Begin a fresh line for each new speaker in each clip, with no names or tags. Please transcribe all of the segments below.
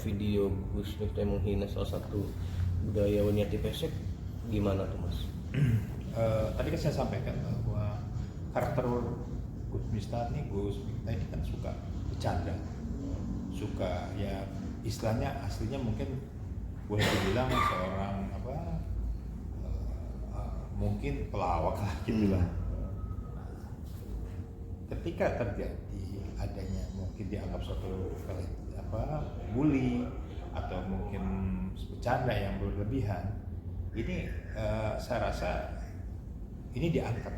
video Gus Miftah menghina salah satu budayawan Yati Pesek, gimana tuh Mas?
Tadi kan saya sampaikan bahwa karakter Gus Miftah ini kan suka bercanda, suka ya istilahnya aslinya mungkin boleh dibilang seorang mungkin pelawak lah gitu lah. Ketika terjadi adanya mungkin dianggap suatu bully atau mungkin bercanda yang berlebihan, ini saya rasa ini diangkat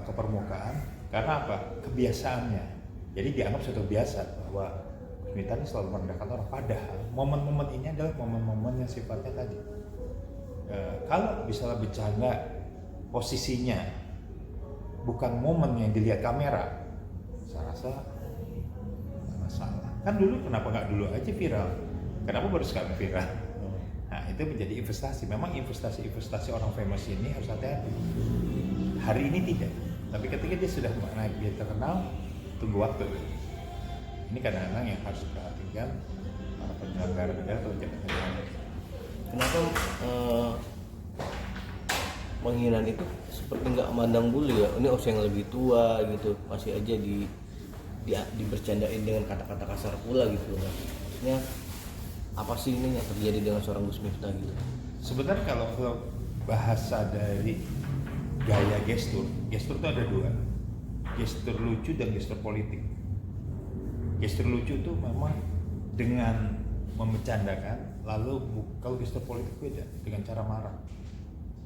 ke permukaan karena apa? Kebiasaannya. Jadi dianggap suatu biasa bahwa Miftah ini selalu merendahkan orang. Padahal momen-momen ini adalah momen-momen yang sifatnya tadi. Kalau misalnya bercanda posisinya bukan momen yang dilihat kamera, saya rasa nggak masalah. Kan dulu kenapa nggak dulu aja viral? Kenapa baru sekarang viral? Nah itu menjadi investasi. Memang investasi orang famous ini harus hati-hati. Hari ini tidak, tapi ketika dia sudah naik, dia terkenal, tunggu waktu. Ini kadang-kadang yang harus diperhatikan para penyelenggara negara atau jabatan.
Kenapa penghinaan itu seperti nggak mandang bulu ya? Ini usia yang lebih tua gitu, masih aja dibercandain dengan kata-kata kasar pula gitu loh. Maksudnya apa sih ini yang terjadi dengan seorang Gus Miftah gitu?
Sebenarnya kalau bahasa dari gaya gestur itu ada dua, gestur lucu dan gestur politik. Gestur lucu itu memang dengan membercandakan, lalu kalau gestur politik beda, dengan cara marah.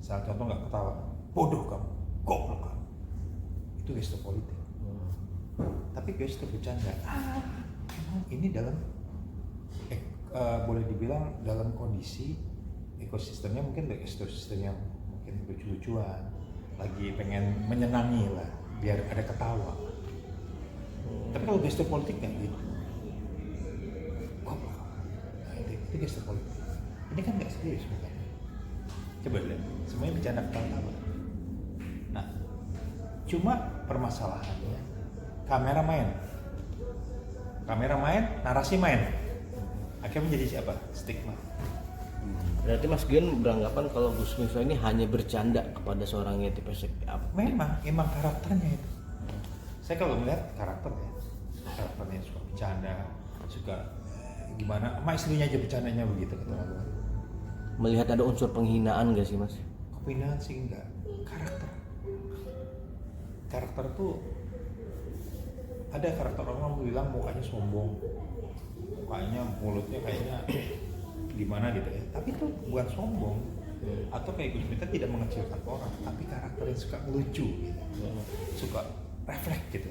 Salah contoh nggak ketawa, bodoh kamu, goblok kamu, itu gestur politik. Tapi gestur bercanda, ini dalam boleh dibilang dalam kondisi ekosistemnya mungkin ekosistem yang mungkin lucu-lucuan, lagi pengen menyenangi lah, biar ada ketawa. Tapi kalau gestur politik nggak gitu, goblok, nah, itu gestur politik. Ini kan nggak serius bukan? Coba lihat, semuanya bercanda ketawa. Nah, cuma permasalahannya kamera main, narasi main. Akhirnya menjadi siapa? Stigma.
Berarti Mas Gian beranggapan kalau Gus Miftah ini hanya bercanda kepada seorang Yati Pesek.
Memang karakternya itu. Saya kalau melihat karakternya suka bercanda, suka gimana, sama istrinya aja bercandanya begitu kata orang.
Melihat ada unsur penghinaan gak sih Mas?
Penghinaan sih enggak, karakter tuh ada karakter orang bilang mukanya sombong, mukanya mulutnya kayaknya gimana gitu ya, tapi itu bukan sombong. Atau kayak Gus Miftah tidak mengecilkan orang, tapi karakternya suka lucu gitu, suka refleks gitu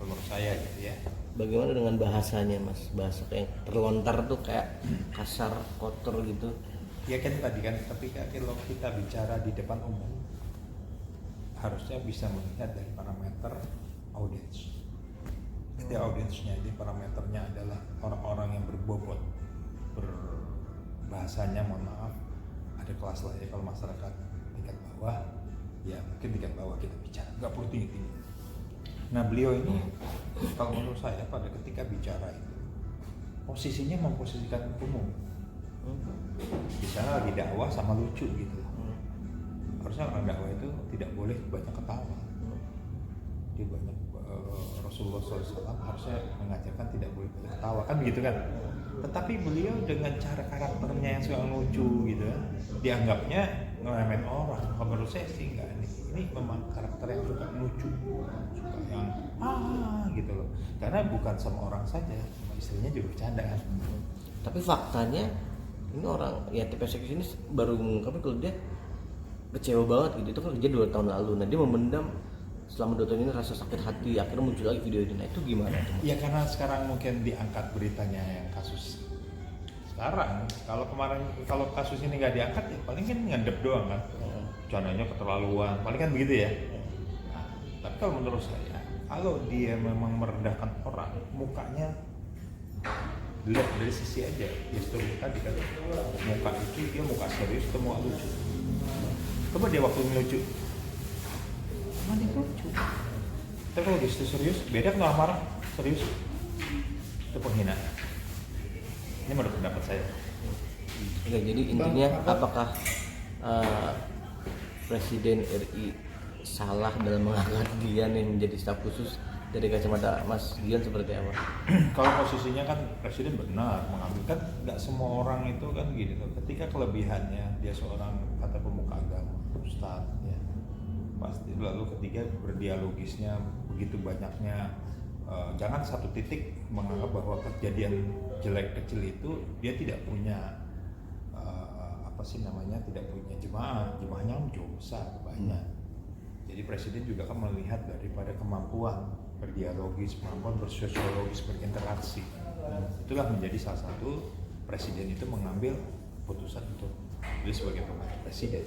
menurut saya gitu ya.
Bagaimana dengan bahasanya Mas? Bahasa kayak terlontar tuh kayak kasar, kotor gitu.
Ya kan tadi kan, tapi kalau kita bicara di depan umum harusnya bisa melihat dari parameter audiens. Jadi audiensnya, jadi parameternya adalah orang-orang yang berbobot, berbahasanya mohon maaf ada kelas lah ya. Kalau masyarakat tingkat bawah, ya mungkin tingkat bawah kita bicara, nggak perlu tinggi-tinggi. Nah beliau ini kalau menurut saya pada ketika bicara itu posisinya memposisikan umum. Misalnya lagi dakwah sama lucu gitu. Harusnya orang dakwah itu tidak boleh banyak ketawa. Dia banyak Rasulullah SAW harusnya mengajarkan tidak boleh banyak ketawa kan begitu kan. Tetapi beliau dengan cara karakternya yang suka lucu gitu, dianggapnya ngeremehin orang. Kalau menurut saya sih enggak, ini memang karakter yang suka lucu, suka yang gitu loh. Karena bukan sama orang saja, sama istrinya juga bercanda kan.
Tapi faktanya ini orang Yati Pesek ini baru mengungkapkan kalau dia kecewa banget gitu. Itu kan kejadian 2 tahun lalu. Nah dia memendam selama 2 tahun ini rasa sakit hati, akhirnya muncul lagi video ini. Nah itu gimana tuh?
Ya karena sekarang mungkin diangkat beritanya yang kasus sekarang. Kalau kasus ini nggak diangkat ya paling kan ngendep doang kan. Contohnya keterlaluan, paling kan begitu ya. Nah, tapi kalau menurut saya, kalau dia memang merendahkan orang, mukanya dilihat dari sisi aja. Gestur tadi kan muka itu dia muka serius atau muka lucu. Coba dia waktu lucu, dia lucu. Tapi kalau gestur serius, beda kan orang marah serius. itu penghinaan. Ini menurut pendapat saya.
Oke, jadi intinya apakah Presiden RI salah dalam mengangkat Gian yang menjadi staf khusus? Dari kacamata Mas Gian seperti apa?
Kalau posisinya kan presiden benar mengambil, kan nggak semua orang itu kan gitu. Ketika kelebihannya dia seorang kata pemuka agama, ustadz ya pasti, lalu ketika berdialogisnya begitu banyaknya, jangan satu titik menganggap bahwa kejadian jelek kecil itu dia tidak punya apa sih namanya, tidak punya jemaahnya jauh besar banyak. Jadi presiden juga kan melihat daripada kemampuan berdialogis, kemampuan bersosiologis, berinteraksi. Itulah menjadi salah satu presiden itu mengambil keputusan untuk dia sebagai pembantu presiden.